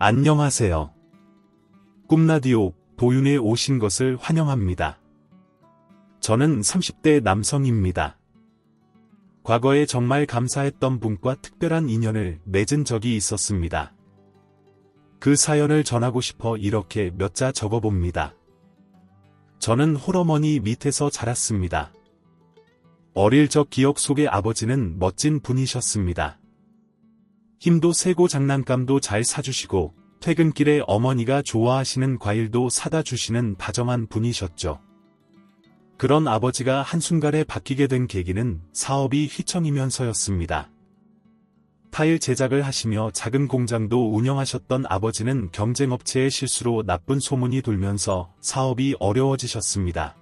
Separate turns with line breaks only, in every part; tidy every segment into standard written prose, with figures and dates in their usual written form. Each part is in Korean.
안녕하세요. 꿈라디오 도윤에 오신 것을 환영합니다. 저는 30대 남성입니다. 과거에 정말 감사했던 분과 특별한 인연을 맺은 적이 있었습니다. 그 사연을 전하고 싶어 이렇게 몇 자 적어봅니다. 저는 홀어머니 밑에서 자랐습니다. 어릴 적 기억 속의 아버지는 멋진 분이셨습니다. 힘도 세고 장난감도 잘 사주시고 퇴근길에 어머니가 좋아하시는 과일도 사다 주시는 다정한 분이셨죠. 그런 아버지가 한순간에 바뀌게 된 계기는 사업이 휘청이면서였습니다. 타일 제작을 하시며 작은 공장도 운영하셨던 아버지는 경쟁업체의 실수로 나쁜 소문이 돌면서 사업이 어려워지셨습니다.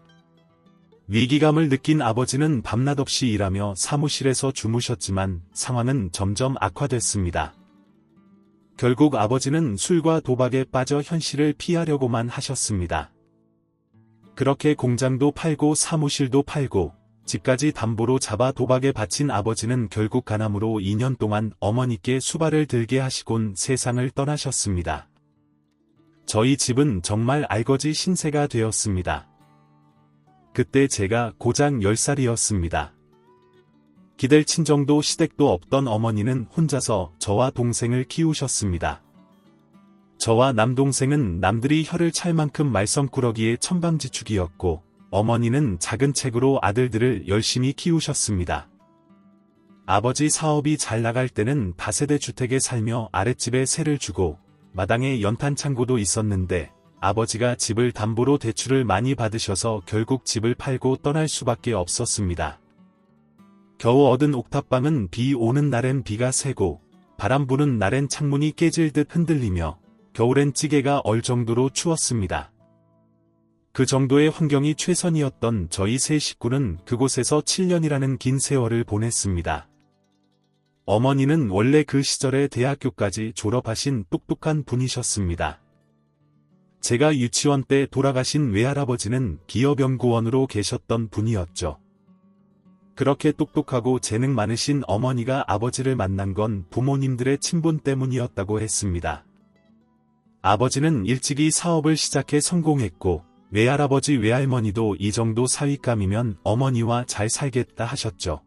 위기감을 느낀 아버지는 밤낮 없이 일하며 사무실에서 주무셨지만 상황은 점점 악화됐습니다. 결국 아버지는 술과 도박에 빠져 현실을 피하려고만 하셨습니다. 그렇게 공장도 팔고 사무실도 팔고 집까지 담보로 잡아 도박에 바친 아버지는 결국 간암으로 2년 동안 어머니께 수발을 들게 하시곤 세상을 떠나셨습니다. 저희 집은 정말 알거지 신세가 되었습니다. 그때 제가 고작 10살이었습니다. 기댈 친정도 시댁도 없던 어머니는 혼자서 저와 동생을 키우셨습니다. 저와 남동생은 남들이 혀를 찰 만큼 말썽꾸러기의 천방지축이었고 어머니는 작은 책으로 아들들을 열심히 키우셨습니다. 아버지 사업이 잘 나갈 때는 다세대 주택에 살며 아랫집에 세를 주고 마당에 연탄 창고도 있었는데 아버지가 집을 담보로 대출을 많이 받으셔서 결국 집을 팔고 떠날 수밖에 없었습니다. 겨우 얻은 옥탑방은 비 오는 날엔 비가 새고 바람 부는 날엔 창문이 깨질 듯 흔들리며 겨울엔 찌개가 얼 정도로 추웠습니다. 그 정도의 환경이 최선이었던 저희 세 식구는 그곳에서 7년이라는 긴 세월을 보냈습니다. 어머니는 원래 그 시절에 대학교까지 졸업하신 똑똑한 분이셨습니다. 제가 유치원 때 돌아가신 외할아버지는 기업연구원으로 계셨던 분이었죠. 그렇게 똑똑하고 재능 많으신 어머니가 아버지를 만난 건 부모님들의 친분 때문이었다고 했습니다. 아버지는 일찍이 사업을 시작해 성공했고 외할아버지 외할머니도 이 정도 사윗감이면 어머니와 잘 살겠다 하셨죠.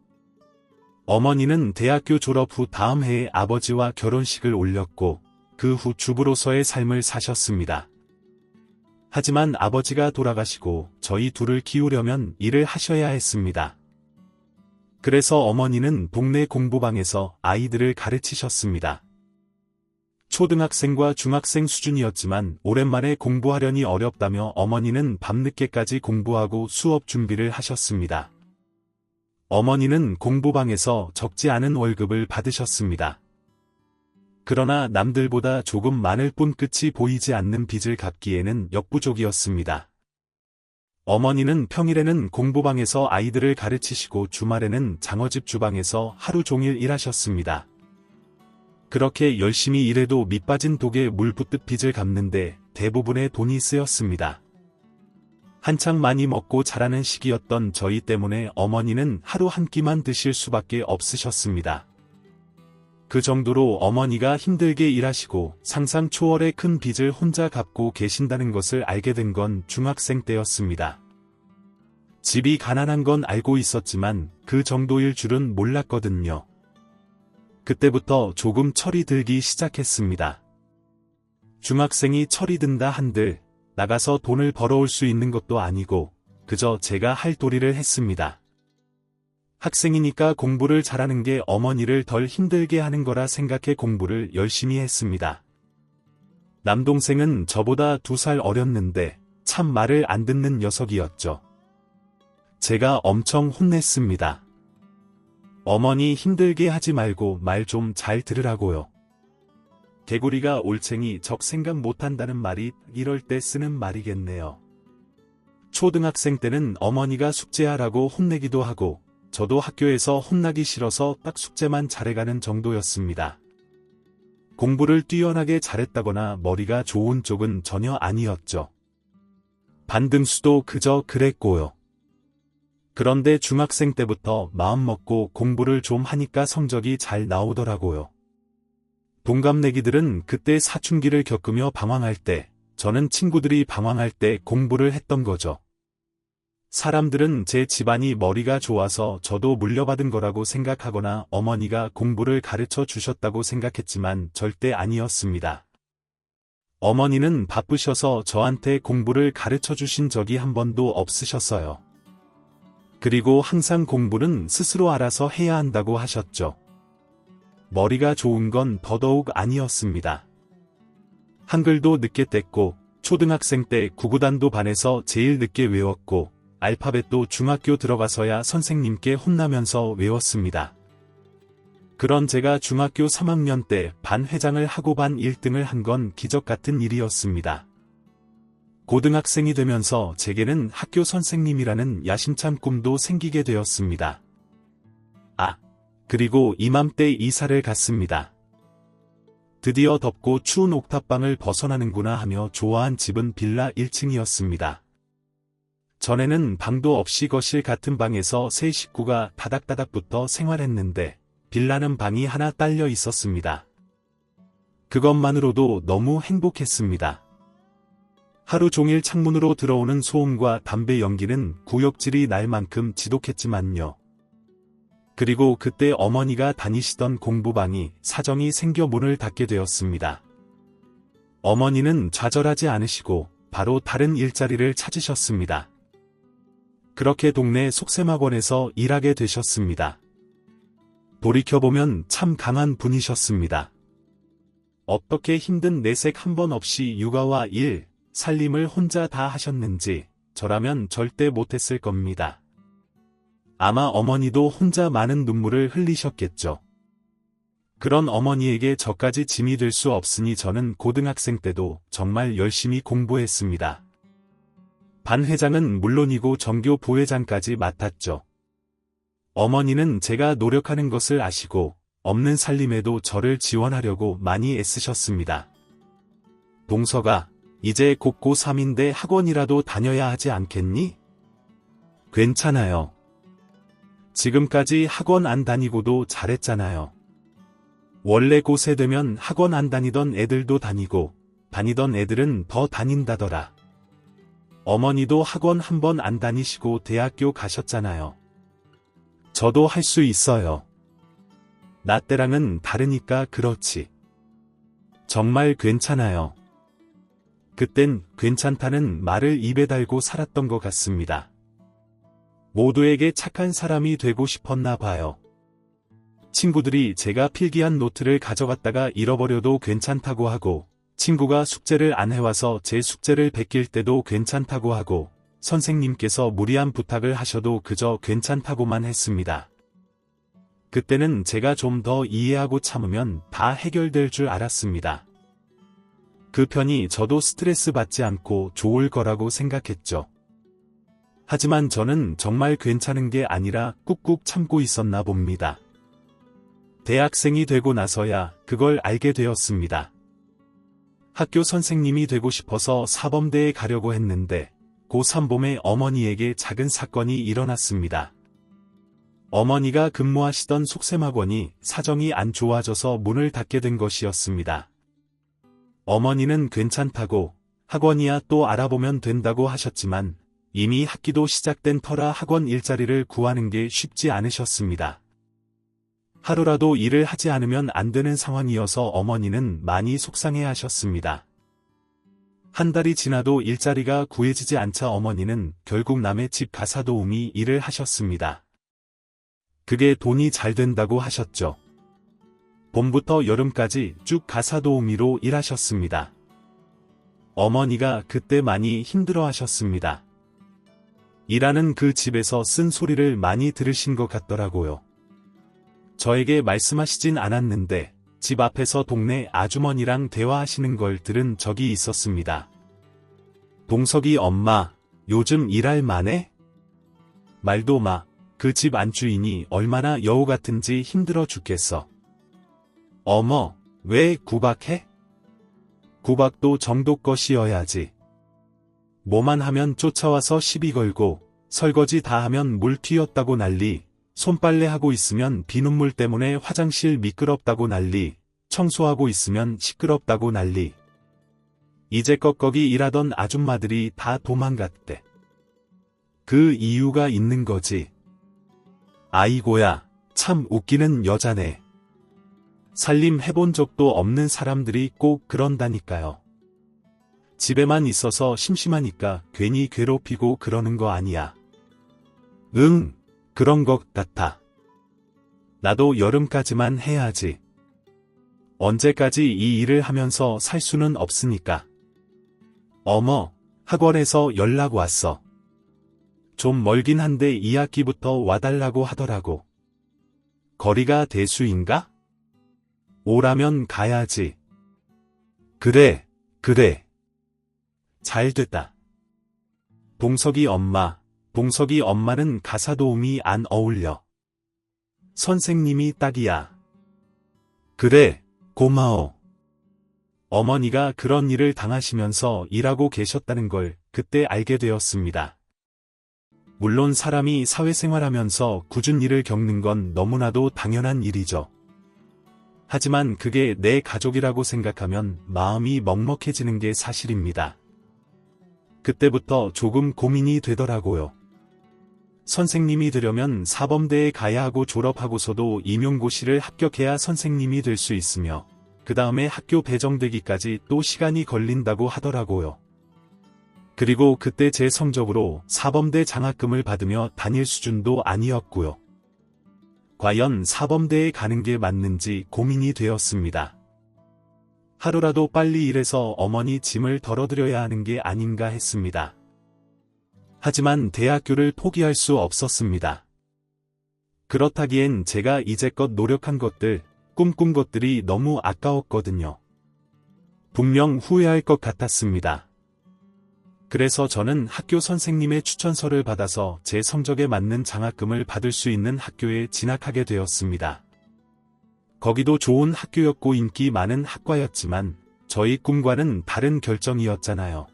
어머니는 대학교 졸업 후 다음 해에 아버지와 결혼식을 올렸고 그 후 주부로서의 삶을 사셨습니다. 하지만 아버지가 돌아가시고 저희 둘을 키우려면 일을 하셔야 했습니다. 그래서 어머니는 동네 공부방에서 아이들을 가르치셨습니다. 초등학생과 중학생 수준이었지만 오랜만에 공부하려니 어렵다며 어머니는 밤늦게까지 공부하고 수업 준비를 하셨습니다. 어머니는 공부방에서 적지 않은 월급을 받으셨습니다. 그러나 남들보다 조금 많을 뿐 끝이 보이지 않는 빚을 갚기에는 역부족이었습니다. 어머니는 평일에는 공부방에서 아이들을 가르치시고 주말에는 장어집 주방에서 하루 종일 일하셨습니다. 그렇게 열심히 일해도 밑빠진 독에 물 붓듯 빚을 갚는데 대부분의 돈이 쓰였습니다. 한창 많이 먹고 자라는 시기였던 저희 때문에 어머니는 하루 한 끼만 드실 수밖에 없으셨습니다. 그 정도로 어머니가 힘들게 일하시고 상상 초월의 큰 빚을 혼자 갚고 계신다는 것을 알게 된 건 중학생 때였습니다. 집이 가난한 건 알고 있었지만 그 정도일 줄은 몰랐거든요. 그때부터 조금 철이 들기 시작했습니다. 중학생이 철이 든다 한들 나가서 돈을 벌어올 수 있는 것도 아니고 그저 제가 할 도리를 했습니다. 학생이니까 공부를 잘하는 게 어머니를 덜 힘들게 하는 거라 생각해 공부를 열심히 했습니다. 남동생은 저보다 2살 어렸는데 참 말을 안 듣는 녀석이었죠. 제가 엄청 혼냈습니다. 어머니 힘들게 하지 말고 말 좀 잘 들으라고요. 개구리가 올챙이 적 생각 못한다는 말이 이럴 때 쓰는 말이겠네요. 초등학생 때는 어머니가 숙제하라고 혼내기도 하고 저도 학교에서 혼나기 싫어서 딱 숙제만 잘해가는 정도였습니다. 공부를 뛰어나게 잘했다거나 머리가 좋은 쪽은 전혀 아니었죠. 반등수도 그저 그랬고요. 그런데 중학생 때부터 마음먹고 공부를 좀 하니까 성적이 잘 나오더라고요. 동갑내기들은 그때 사춘기를 겪으며 방황할 때, 저는 친구들이 방황할 때 공부를 했던 거죠. 사람들은 제 집안이 머리가 좋아서 저도 물려받은 거라고 생각하거나 어머니가 공부를 가르쳐 주셨다고 생각했지만 절대 아니었습니다. 어머니는 바쁘셔서 저한테 공부를 가르쳐 주신 적이 한 번도 없으셨어요. 그리고 항상 공부는 스스로 알아서 해야 한다고 하셨죠. 머리가 좋은 건 더더욱 아니었습니다. 한글도 늦게 뗐고, 초등학생 때 구구단도 반에서 제일 늦게 외웠고, 알파벳도 중학교 들어가서야 선생님께 혼나면서 외웠습니다. 그런 제가 중학교 3학년 때 반 회장을 하고 반 1등을 한 건 기적 같은 일이었습니다. 고등학생이 되면서 제게는 학교 선생님이라는 야심찬 꿈도 생기게 되었습니다. 그리고 이맘때 이사를 갔습니다. 드디어 덥고 추운 옥탑방을 벗어나는구나 하며 좋아한 집은 빌라 1층이었습니다. 전에는 방도 없이 거실 같은 방에서 세 식구가 다닥다닥 붙어 생활했는데 빌라는 방이 하나 딸려 있었습니다. 그것만으로도 너무 행복했습니다. 하루 종일 창문으로 들어오는 소음과 담배 연기는 구역질이 날 만큼 지독했지만요. 그리고 그때 어머니가 다니시던 공부방이 사정이 생겨 문을 닫게 되었습니다. 어머니는 좌절하지 않으시고 바로 다른 일자리를 찾으셨습니다. 그렇게 동네 속셈학원에서 일하게 되셨습니다. 돌이켜보면 참 강한 분이셨습니다. 어떻게 힘든 내색 한 번 없이 육아와 일, 살림을 혼자 다 하셨는지 저라면 절대 못했을 겁니다. 아마 어머니도 혼자 많은 눈물을 흘리셨겠죠. 그런 어머니에게 저까지 짐이 될 수 없으니 저는 고등학생 때도 정말 열심히 공부했습니다. 반 회장은 물론이고 전교 부회장까지 맡았죠. 어머니는 제가 노력하는 것을 아시고 없는 살림에도 저를 지원하려고 많이 애쓰셨습니다. 동서가 이제 곧 고3인데 학원이라도 다녀야 하지 않겠니? 괜찮아요. 지금까지 학원 안 다니고도 잘했잖아요. 원래 고3 되면 학원 안 다니던 애들도 다니고 다니던 애들은 더 다닌다더라. 어머니도 학원 한 번 안 다니시고 대학교 가셨잖아요. 저도 할 수 있어요. 나 때랑은 다르니까 그렇지. 정말 괜찮아요. 그땐 괜찮다는 말을 입에 달고 살았던 것 같습니다. 모두에게 착한 사람이 되고 싶었나 봐요. 친구들이 제가 필기한 노트를 가져갔다가 잃어버려도 괜찮다고 하고, 친구가 숙제를 안 해와서 제 숙제를 베낄 때도 괜찮다고 하고, 선생님께서 무리한 부탁을 하셔도 그저 괜찮다고만 했습니다. 그때는 제가 좀 더 이해하고 참으면 다 해결될 줄 알았습니다. 그 편이 저도 스트레스 받지 않고 좋을 거라고 생각했죠. 하지만 저는 정말 괜찮은 게 아니라 꾹꾹 참고 있었나 봅니다. 대학생이 되고 나서야 그걸 알게 되었습니다. 학교 선생님이 되고 싶어서 사범대에 가려고 했는데 고3 봄에 어머니에게 작은 사건이 일어났습니다. 어머니가 근무하시던 속셈학원이 사정이 안 좋아져서 문을 닫게 된 것이었습니다. 어머니는 괜찮다고 학원이야 또 알아보면 된다고 하셨지만 이미 학기도 시작된 터라 학원 일자리를 구하는 게 쉽지 않으셨습니다. 하루라도 일을 하지 않으면 안 되는 상황이어서 어머니는 많이 속상해 하셨습니다. 한 달이 지나도 일자리가 구해지지 않자 어머니는 결국 남의 집 가사도우미 일을 하셨습니다. 그게 돈이 잘 된다고 하셨죠. 봄부터 여름까지 쭉 가사도우미로 일하셨습니다. 어머니가 그때 많이 힘들어 하셨습니다. 일하는 그 집에서 쓴 소리를 많이 들으신 것 같더라고요. 저에게 말씀하시진 않았는데 집 앞에서 동네 아주머니랑 대화하시는 걸 들은 적이 있었습니다. 동석이 엄마, 요즘 일할 만해? 말도 마, 그 집 안주인이 얼마나 여우 같은지 힘들어 죽겠어. 어머, 왜 구박해? 구박도 정도껏이어야지. 뭐만 하면 쫓아와서 시비 걸고 설거지 다 하면 물 튀었다고 난리, 손빨래 하고 있으면 비눗물 때문에 화장실 미끄럽다고 난리, 청소하고 있으면 시끄럽다고 난리. 이제껏 거기 일하던 아줌마들이 다 도망갔대. 그 이유가 있는 거지. 아이고야, 참 웃기는 여자네. 살림 해본 적도 없는 사람들이 꼭 그런다니까요. 집에만 있어서 심심하니까 괜히 괴롭히고 그러는 거 아니야. 응, 그런 것 같아. 나도 여름까지만 해야지. 언제까지 이 일을 하면서 살 수는 없으니까. 어머, 학원에서 연락 왔어. 좀 멀긴 한데 2학기부터 와달라고 하더라고. 거리가 대수인가? 오라면 가야지. 그래, 그래. 잘 됐다. 봉석이 엄마는 가사 도우미 안 어울려. 선생님이 딱이야. 그래, 고마워. 어머니가 그런 일을 당하시면서 일하고 계셨다는 걸 그때 알게 되었습니다. 물론 사람이 사회생활하면서 굳은 일을 겪는 건 너무나도 당연한 일이죠. 하지만 그게 내 가족이라고 생각하면 마음이 먹먹해지는 게 사실입니다. 그때부터 조금 고민이 되더라고요. 선생님이 되려면 사범대에 가야 하고 졸업하고서도 임용고시를 합격해야 선생님이 될 수 있으며 그 다음에 학교 배정되기까지 또 시간이 걸린다고 하더라고요. 그리고 그때 제 성적으로 사범대 장학금을 받으며 다닐 수준도 아니었고요. 과연 사범대에 가는 게 맞는지 고민이 되었습니다. 하루라도 빨리 일해서 어머니 짐을 덜어드려야 하는 게 아닌가 했습니다. 하지만 대학교를 포기할 수 없었습니다. 그렇다기엔 제가 이제껏 노력한 것들, 꿈꾼 것들이 너무 아까웠거든요. 분명 후회할 것 같았습니다. 그래서 저는 학교 선생님의 추천서를 받아서 제 성적에 맞는 장학금을 받을 수 있는 학교에 진학하게 되었습니다. 거기도 좋은 학교였고 인기 많은 학과였지만 저희 꿈과는 다른 결정이었잖아요.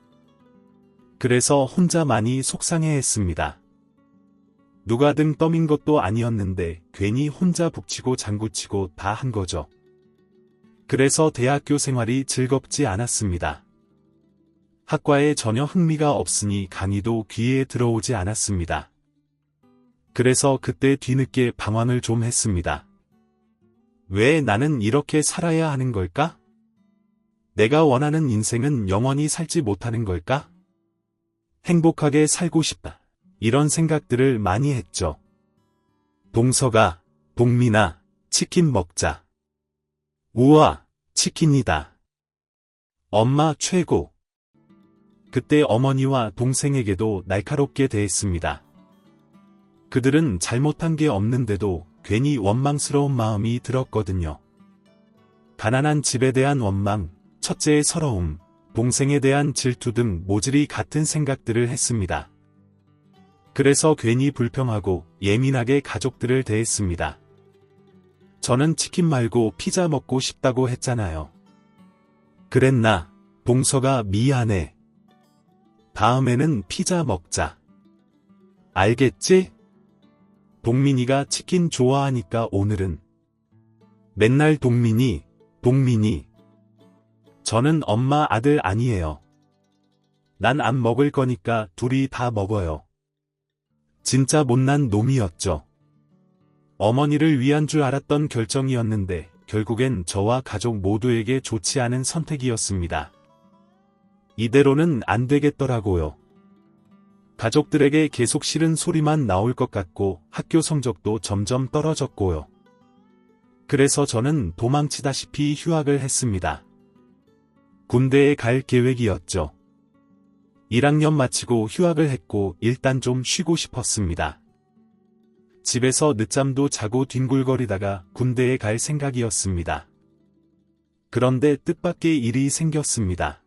그래서 혼자 많이 속상해했습니다. 누가 등 떠민 것도 아니었는데 괜히 혼자 북치고 장구치고 다 한 거죠. 그래서 대학교 생활이 즐겁지 않았습니다. 학과에 전혀 흥미가 없으니 강의도 귀에 들어오지 않았습니다. 그래서 그때 뒤늦게 방황을 좀 했습니다. 왜 나는 이렇게 살아야 하는 걸까? 내가 원하는 인생은 영원히 살지 못하는 걸까? 행복하게 살고 싶다. 이런 생각들을 많이 했죠. 동서가, 동민아, 치킨 먹자. 우와, 치킨이다. 엄마 최고. 그때 어머니와 동생에게도 날카롭게 대했습니다. 그들은 잘못한 게 없는데도 괜히 원망스러운 마음이 들었거든요. 가난한 집에 대한 원망, 첫째의 서러움, 동생에 대한 질투 등 모질이 같은 생각들을 했습니다. 그래서 괜히 불평하고 예민하게 가족들을 대했습니다. 저는 치킨 말고 피자 먹고 싶다고 했잖아요. 그랬나? 동서가 미안해. 다음에는 피자 먹자. 알겠지? 동민이가 치킨 좋아하니까 오늘은 맨날 동민이. 저는 엄마 아들 아니에요. 난 안 먹을 거니까 둘이 다 먹어요. 진짜 못난 놈이었죠. 어머니를 위한 줄 알았던 결정이었는데 결국엔 저와 가족 모두에게 좋지 않은 선택이었습니다. 이대로는 안 되겠더라고요. 가족들에게 계속 싫은 소리만 나올 것 같고 학교 성적도 점점 떨어졌고요. 그래서 저는 도망치다시피 휴학을 했습니다. 군대에 갈 계획이었죠. 1학년 마치고 휴학을 했고 일단 좀 쉬고 싶었습니다. 집에서 늦잠도 자고 뒹굴거리다가 군대에 갈 생각이었습니다. 그런데 뜻밖의 일이 생겼습니다.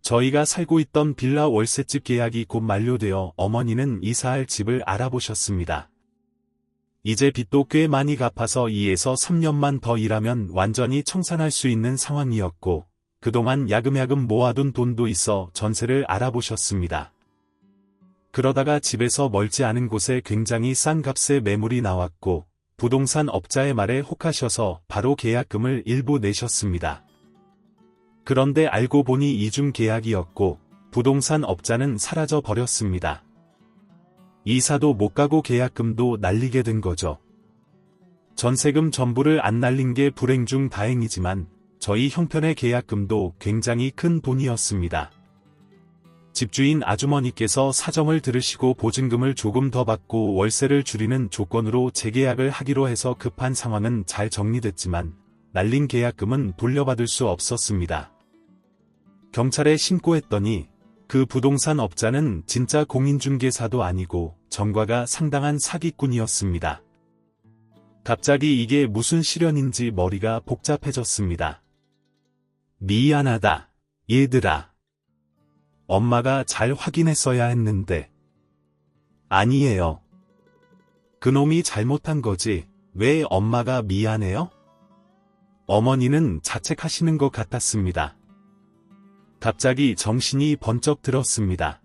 저희가 살고 있던 빌라 월세집 계약이 곧 만료되어 어머니는 이사할 집을 알아보셨습니다. 이제 빚도 꽤 많이 갚아서 2에서 3년만 더 일하면 완전히 청산할 수 있는 상황이었고 그동안 야금야금 모아둔 돈도 있어 전세를 알아보셨습니다. 그러다가 집에서 멀지 않은 곳에 굉장히 싼 값에 매물이 나왔고 부동산 업자의 말에 혹하셔서 바로 계약금을 일부 내셨습니다. 그런데 알고 보니 이중 계약이었고 부동산 업자는 사라져 버렸습니다. 이사도 못 가고 계약금도 날리게 된 거죠. 전세금 전부를 안 날린 게 불행 중 다행이지만 저희 형편의 계약금도 굉장히 큰 돈이었습니다. 집주인 아주머니께서 사정을 들으시고 보증금을 조금 더 받고 월세를 줄이는 조건으로 재계약을 하기로 해서 급한 상황은 잘 정리됐지만 날린 계약금은 돌려받을 수 없었습니다. 경찰에 신고했더니 그 부동산 업자는 진짜 공인중개사도 아니고 전과가 상당한 사기꾼이었습니다. 갑자기 이게 무슨 시련인지 머리가 복잡해졌습니다. 미안하다, 얘들아. 엄마가 잘 확인했어야 했는데. 아니에요. 그놈이 잘못한 거지. 왜 엄마가 미안해요? 어머니는 자책하시는 것 같았습니다. 갑자기 정신이 번쩍 들었습니다.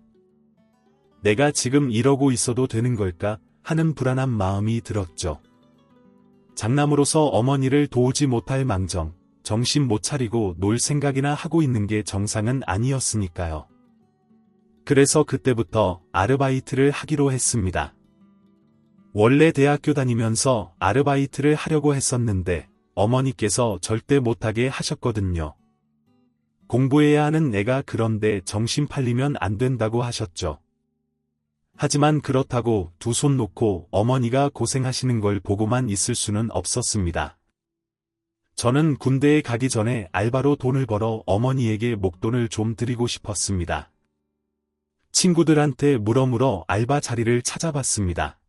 내가 지금 이러고 있어도 되는 걸까 하는 불안한 마음이 들었죠. 장남으로서 어머니를 도우지 못할 망정, 정신 못 차리고 놀 생각이나 하고 있는 게 정상은 아니었으니까요. 그래서 그때부터 아르바이트를 하기로 했습니다. 원래 대학교 다니면서 아르바이트를 하려고 했었는데 어머니께서 절대 못하게 하셨거든요. 공부해야 하는 애가 그런데 정신 팔리면 안 된다고 하셨죠. 하지만 그렇다고 두 손 놓고 어머니가 고생하시는 걸 보고만 있을 수는 없었습니다. 저는 군대에 가기 전에 알바로 돈을 벌어 어머니에게 목돈을 좀 드리고 싶었습니다. 친구들한테 물어물어 알바 자리를 찾아봤습니다.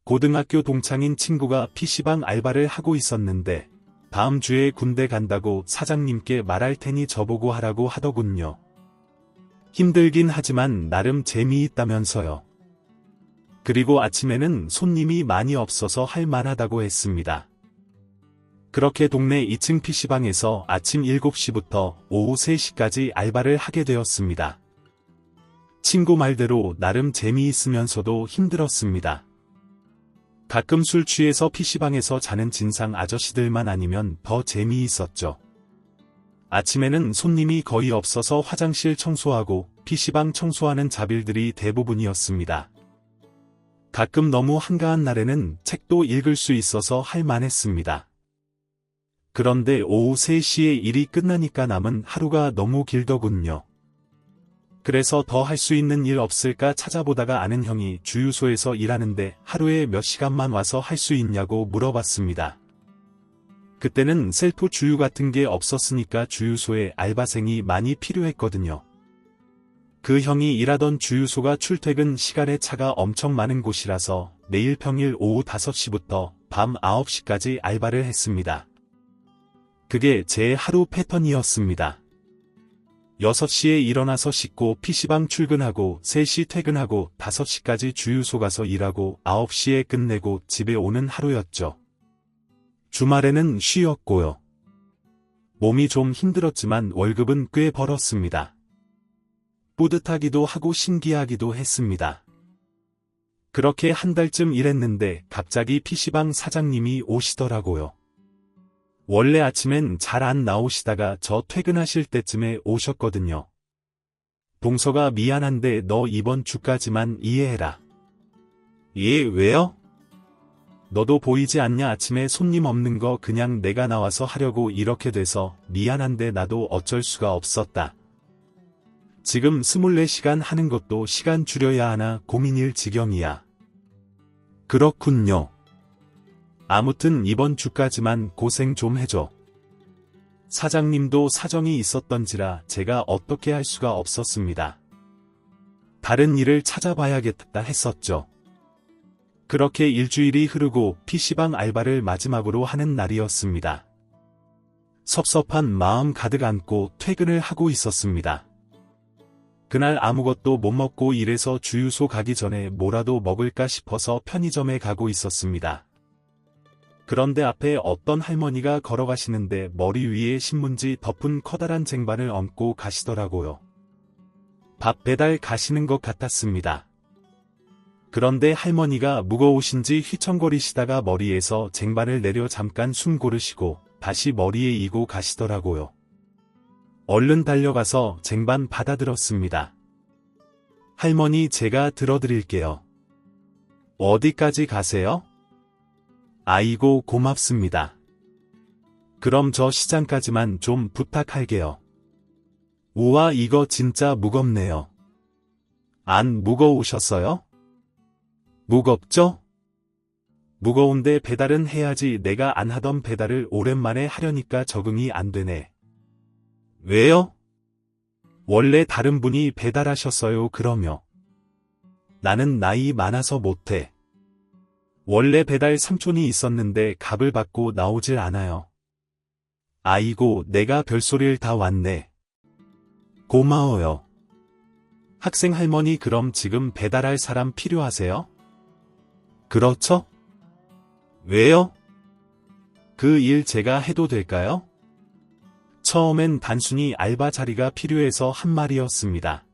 고등학교 동창인 친구가 PC방 알바를 하고 있었는데 다음 주에 군대 간다고 사장님께 말할 테니 저보고 하라고 하더군요. 힘들긴 하지만 나름 재미있다면서요. 그리고 아침에는 손님이 많이 없어서 할 만하다고 했습니다. 그렇게 동네 2층 PC방에서 아침 7시부터 오후 3시까지 알바를 하게 되었습니다. 친구 말대로 나름 재미있으면서도 힘들었습니다. 가끔 술 취해서 PC방에서 자는 진상 아저씨들만 아니면 더 재미있었죠. 아침에는 손님이 거의 없어서 화장실 청소하고 PC방 청소하는 자빌들이 대부분이었습니다. 가끔 너무 한가한 날에는 책도 읽을 수 있어서 할 만했습니다. 그런데 오후 3시에 일이 끝나니까 남은 하루가 너무 길더군요. 그래서 더 할 수 있는 일 없을까 찾아보다가 아는 형이 주유소에서 일하는데 하루에 몇 시간만 와서 할 수 있냐고 물어봤습니다. 그때는 셀프 주유 같은 게 없었으니까 주유소에 알바생이 많이 필요했거든요. 그 형이 일하던 주유소가 출퇴근 시간에 차가 엄청 많은 곳이라서 매일 평일 오후 5시부터 밤 9시까지 알바를 했습니다. 그게 제 하루 패턴이었습니다. 6시에 일어나서 씻고 PC방 출근하고 3시 퇴근하고 5시까지 주유소 가서 일하고 9시에 끝내고 집에 오는 하루였죠. 주말에는 쉬었고요. 몸이 좀 힘들었지만 월급은 꽤 벌었습니다. 뿌듯하기도 하고 신기하기도 했습니다. 그렇게 한 달쯤 일했는데 갑자기 PC방 사장님이 오시더라고요. 원래 아침엔 잘 안 나오시다가 저 퇴근하실 때쯤에 오셨거든요. 동서가 미안한데 너 이번 주까지만 이해해라. 예, 왜요? 너도 보이지 않냐 아침에 손님 없는 거 그냥 내가 나와서 하려고 이렇게 돼서 미안한데 나도 어쩔 수가 없었다. 지금 24시간 하는 것도 시간 줄여야 하나 고민일 지경이야. 그렇군요. 아무튼 이번 주까지만 고생 좀 해줘. 사장님도 사정이 있었던지라 제가 어떻게 할 수가 없었습니다. 다른 일을 찾아봐야겠다 했었죠. 그렇게 일주일이 흐르고 PC방 알바를 마지막으로 하는 날이었습니다. 섭섭한 마음 가득 안고 퇴근을 하고 있었습니다. 그날 아무것도 못 먹고 일해서 주유소 가기 전에 뭐라도 먹을까 싶어서 편의점에 가고 있었습니다. 그런데 앞에 어떤 할머니가 걸어가시는데 머리 위에 신문지 덮은 커다란 쟁반을 얹고 가시더라고요. 밥 배달 가시는 것 같았습니다. 그런데 할머니가 무거우신지 휘청거리시다가 머리에서 쟁반을 내려 잠깐 숨 고르시고 다시 머리에 이고 가시더라고요. 얼른 달려가서 쟁반 받아들었습니다. 할머니, 제가 들어드릴게요. 어디까지 가세요? 아이고, 고맙습니다. 그럼 저 시장까지만 좀 부탁할게요. 우와, 이거 진짜 무겁네요. 안 무거우셨어요? 무겁죠? 무거운데 배달은 해야지. 내가 안 하던 배달을 오랜만에 하려니까 적응이 안 되네. 왜요? 원래 다른 분이 배달하셨어요. 그러며. 나는 나이 많아서 못해. 원래 배달 삼촌이 있었는데 값을 받고 나오질 않아요. 아이고, 내가 별소리를 다 왔네. 고마워요. 학생 할머니, 그럼 지금 배달할 사람 필요하세요? 그렇죠? 왜요? 그 일 제가 해도 될까요? 처음엔 단순히 알바 자리가 필요해서 한 말이었습니다.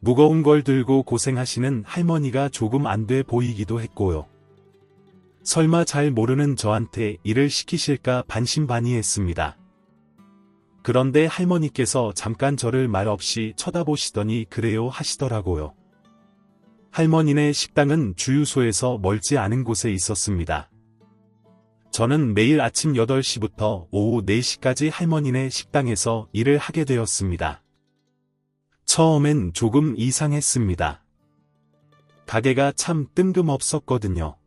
무거운 걸 들고 고생하시는 할머니가 조금 안 돼 보이기도 했고요. 설마 잘 모르는 저한테 일을 시키실까 반신반의했습니다. 그런데 할머니께서 잠깐 저를 말없이 쳐다보시더니 그래요 하시더라고요. 할머니네 식당은 주유소에서 멀지 않은 곳에 있었습니다. 저는 매일 아침 8시부터 오후 4시까지 할머니네 식당에서 일을 하게 되었습니다. 처음엔 조금 이상했습니다. 가게가 참 뜬금없었거든요.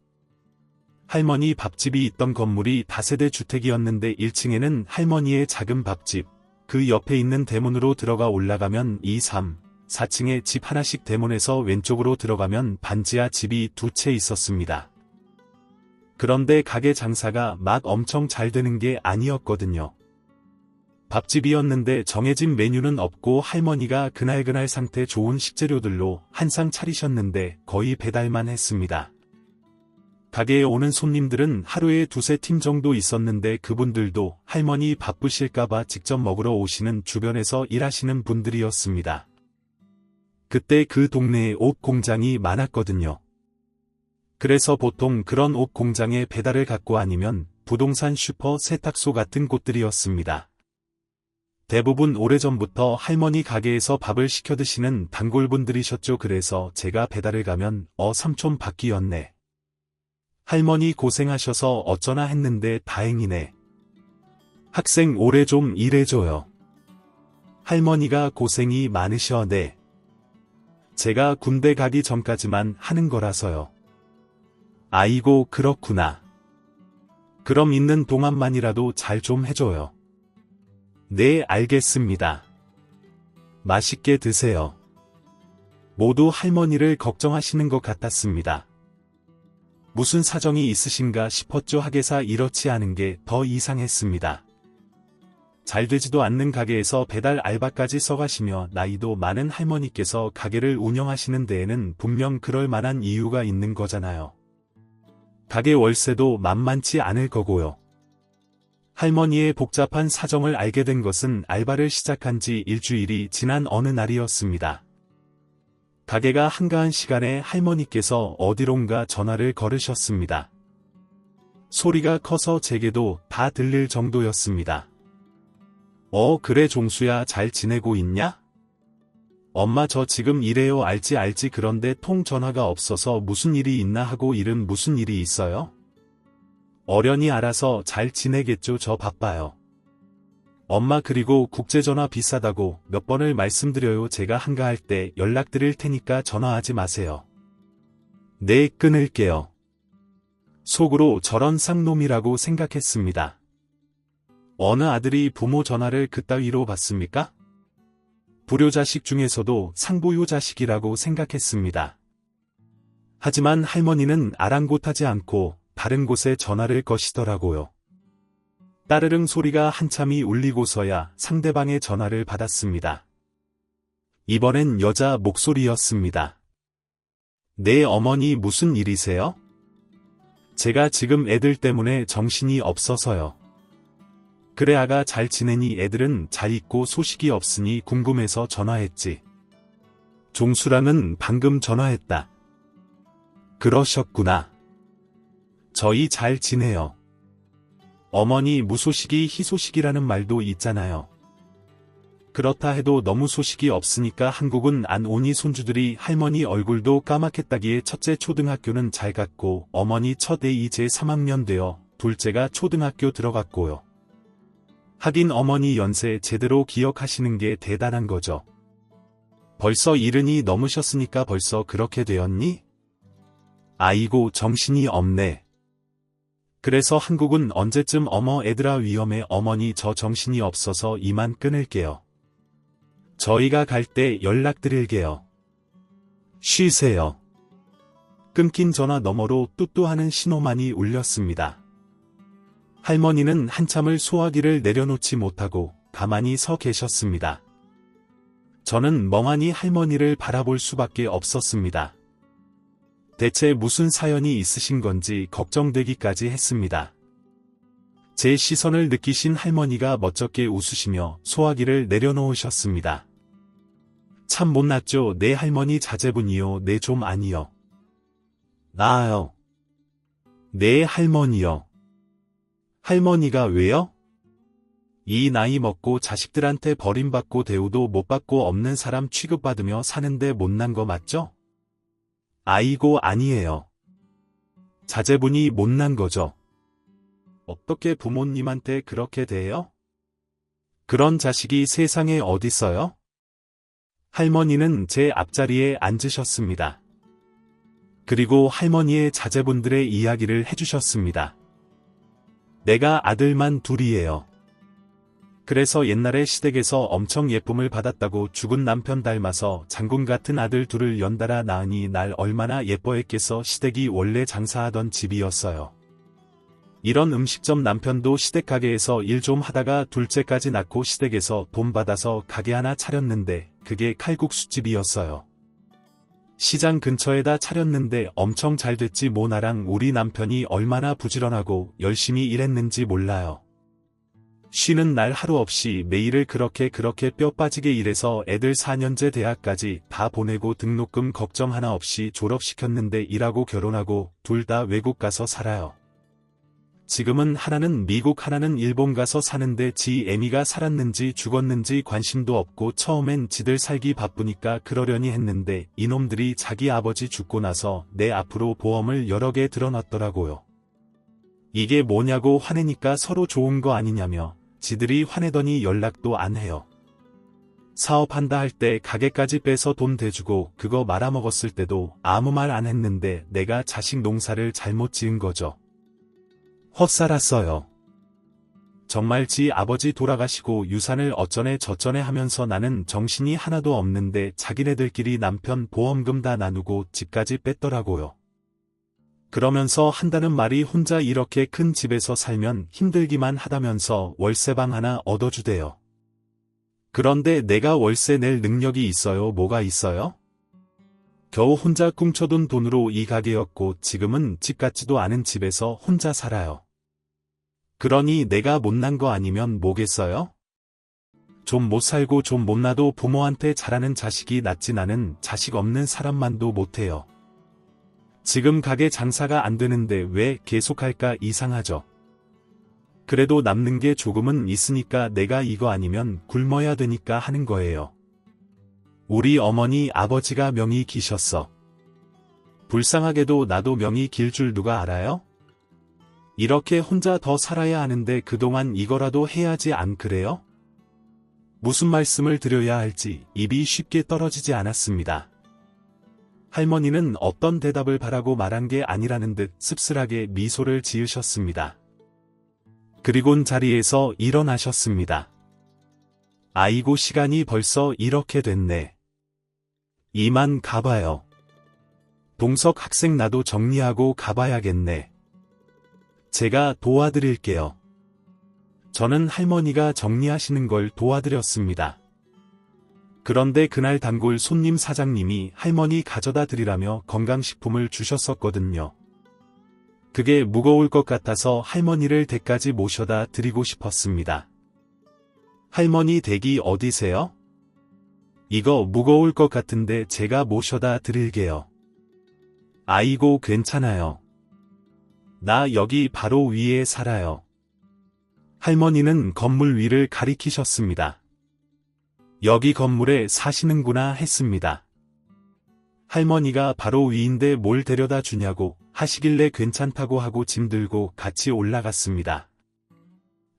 할머니 밥집이 있던 건물이 다세대 주택이었는데 1층에는 할머니의 작은 밥집, 그 옆에 있는 대문으로 들어가 올라가면 2, 3, 4층에 집 하나씩, 대문에서 왼쪽으로 들어가면 반지하 집이 2채 있었습니다. 그런데 가게 장사가 막 엄청 잘 되는 게 아니었거든요. 밥집이었는데 정해진 메뉴는 없고 할머니가 그날그날 상태 좋은 식재료들로 한상 차리셨는데 거의 배달만 했습니다. 가게에 오는 손님들은 하루에 2~3팀 정도 있었는데 그분들도 할머니 바쁘실까봐 직접 먹으러 오시는 주변에서 일하시는 분들이었습니다. 그때 그 동네에 옷 공장이 많았거든요. 그래서 보통 그런 옷 공장에 배달을 갖고, 아니면 부동산, 슈퍼, 세탁소 같은 곳들이었습니다. 대부분 오래전부터 할머니 가게에서 밥을 시켜 드시는 단골분들이셨죠. 그래서 제가 배달을 가면 삼촌 바뀌었네. 할머니 고생하셔서 어쩌나 했는데 다행이네. 학생 올해 좀 일해줘요. 할머니가 고생이 많으셔. 네. 제가 군대 가기 전까지만 하는 거라서요. 아이고, 그렇구나. 그럼 있는 동안만이라도 잘 좀 해줘요. 네, 알겠습니다. 맛있게 드세요. 모두 할머니를 걱정하시는 것 같았습니다. 무슨 사정이 있으신가 싶었죠. 하게사 이렇지 않은 게 더 이상했습니다. 잘 되지도 않는 가게에서 배달 알바까지 써가시며 나이도 많은 할머니께서 가게를 운영하시는 데에는 분명 그럴 만한 이유가 있는 거잖아요. 가게 월세도 만만치 않을 거고요. 할머니의 복잡한 사정을 알게 된 것은 알바를 시작한 지 일주일이 지난 어느 날이었습니다. 가게가 한가한 시간에 할머니께서 어디론가 전화를 걸으셨습니다. 소리가 커서 제게도 다 들릴 정도였습니다. 그래 종수야, 잘 지내고 있냐? 엄마 저 지금 이래요. 알지. 그런데 통 전화가 없어서 무슨 일이 있나 하고. 일은 무슨 일이 있어요? 어련히 알아서 잘 지내겠죠. 저 바빠요. 엄마, 그리고 국제전화 비싸다고 몇 번을 말씀드려요. 제가 한가할 때 연락드릴 테니까 전화하지 마세요. 네, 끊을게요. 속으로 저런 쌍놈이라고 생각했습니다. 어느 아들이 부모 전화를 그따위로 받습니까? 불효자식 중에서도 상부효자식이라고 생각했습니다. 하지만 할머니는 아랑곳하지 않고 다른 곳에 전화를 거시더라고요. 따르릉 소리가 한참이 울리고서야 상대방의 전화를 받았습니다. 이번엔 여자 목소리였습니다. 네, 어머니 무슨 일이세요? 제가 지금 애들 때문에 정신이 없어서요. 그래, 아가 잘 지내니? 애들은 잘 있고 소식이 없으니 궁금해서 전화했지. 종수랑은 방금 전화했다. 그러셨구나. 저희 잘 지내요. 어머니 무소식이 희소식이라는 말도 있잖아요. 그렇다 해도 너무 소식이 없으니까 한국은 안 오니 손주들이 할머니 얼굴도 까맣겠다기에 첫째 초등학교는 잘 갔고 어머니 첫 애 이제 3학년 되어 둘째가 초등학교 들어갔고요. 하긴 어머니 연세 제대로 기억하시는 게 대단한 거죠. 벌써 70이 넘으셨으니까 벌써 그렇게 되었니? 아이고 정신이 없네. 그래서 한국은 언제쯤 어머 애들아 위험해 어머니 저 정신이 없어서 이만 끊을게요. 저희가 갈 때 연락드릴게요. 쉬세요. 끊긴 전화 너머로 뚜뚜하는 신호만이 울렸습니다. 할머니는 한참을 소화기를 내려놓지 못하고 가만히 서 계셨습니다. 저는 멍하니 할머니를 바라볼 수밖에 없었습니다. 대체 무슨 사연이 있으신 건지 걱정되기까지 했습니다. 제 시선을 느끼신 할머니가 멋쩍게 웃으시며 소화기를 내려놓으셨습니다. 참 못났죠. 내 할머니 자제분이요. 내 좀 아니요. 나요. 내 할머니요. 할머니가 왜요? 이 나이 먹고 자식들한테 버림받고 대우도 못 받고 없는 사람 취급받으며 사는데 못난 거 맞죠? 아이고 아니에요. 자제분이 못난 거죠. 어떻게 부모님한테 그렇게 대해요? 그런 자식이 세상에 어딨어요? 할머니는 제 앞자리에 앉으셨습니다. 그리고 할머니의 자제분들의 이야기를 해주셨습니다. 내가 아들만 둘이에요. 그래서 옛날에 시댁에서 엄청 예쁨을 받았다고 죽은 남편 닮아서 장군 같은 아들 둘을 연달아 낳으니 날 얼마나 예뻐했겠어. 시댁이 원래 장사하던 집이었어요. 이런 음식점 남편도 시댁 가게에서 일 좀 하다가 둘째까지 낳고 시댁에서 돈 받아서 가게 하나 차렸는데 그게 칼국수집이었어요. 시장 근처에다 차렸는데 엄청 잘 됐지 뭐. 나랑 우리 남편이 얼마나 부지런하고 열심히 일했는지 몰라요. 쉬는 날 하루 없이 매일을 그렇게 뼈 빠지게 일해서 애들 4년제 대학까지 다 보내고 등록금 걱정 하나 없이 졸업시켰는데 일하고 결혼하고 둘 다 외국 가서 살아요. 지금은 하나는 미국 하나는 일본 가서 사는데 지 애미가 살았는지 죽었는지 관심도 없고 처음엔 지들 살기 바쁘니까 그러려니 했는데 이놈들이 자기 아버지 죽고 나서 내 앞으로 보험을 여러 개 들어놨더라고요. 이게 뭐냐고 화내니까 서로 좋은 거 아니냐며 지들이 화내더니 연락도 안 해요. 사업한다 할 때 가게까지 빼서 돈 대주고 그거 말아먹었을 때도 아무 말 안 했는데 내가 자식 농사를 잘못 지은 거죠. 헛살았어요. 정말 지 아버지 돌아가시고 유산을 어쩌네 저쩌네 하면서 나는 정신이 하나도 없는데 자기네들끼리 남편 보험금 다 나누고 집까지 뺐더라고요. 그러면서 한다는 말이 혼자 이렇게 큰 집에서 살면 힘들기만 하다면서 월세방 하나 얻어주대요. 그런데 내가 월세 낼 능력이 있어요? 뭐가 있어요? 겨우 혼자 꿍쳐둔 돈으로 이 가게였고 지금은 집 같지도 않은 집에서 혼자 살아요. 그러니 내가 못난 거 아니면 뭐겠어요? 좀 못 살고 좀 못나도 부모한테 잘하는 자식이 낫지. 나는 자식 없는 사람만도 못해요. 지금 가게 장사가 안 되는데 왜 계속할까 이상하죠. 그래도 남는 게 조금은 있으니까 내가 이거 아니면 굶어야 되니까 하는 거예요. 우리 어머니 아버지가 명이 기셨어. 불쌍하게도 나도 명이 길 줄 누가 알아요? 이렇게 혼자 더 살아야 하는데 그동안 이거라도 해야지 안 그래요? 무슨 말씀을 드려야 할지 입이 쉽게 떨어지지 않았습니다. 할머니는 어떤 대답을 바라고 말한 게 아니라는 듯 씁쓸하게 미소를 지으셨습니다. 그리곤 자리에서 일어나셨습니다. 아이고 시간이 벌써 이렇게 됐네. 이만 가봐요. 동석 학생 나도 정리하고 가봐야겠네. 제가 도와드릴게요. 저는 할머니가 정리하시는 걸 도와드렸습니다. 그런데 그날 단골 손님 사장님이 할머니 가져다 드리라며 건강식품을 주셨었거든요. 그게 무거울 것 같아서 할머니를 댁까지 모셔다 드리고 싶었습니다. 할머니 댁이 어디세요? 이거 무거울 것 같은데 제가 모셔다 드릴게요. 아이고 괜찮아요. 나 여기 바로 위에 살아요. 할머니는 건물 위를 가리키셨습니다. 여기 건물에 사시는구나 했습니다. 할머니가 바로 위인데 뭘 데려다 주냐고 하시길래 괜찮다고 하고 짐 들고 같이 올라갔습니다.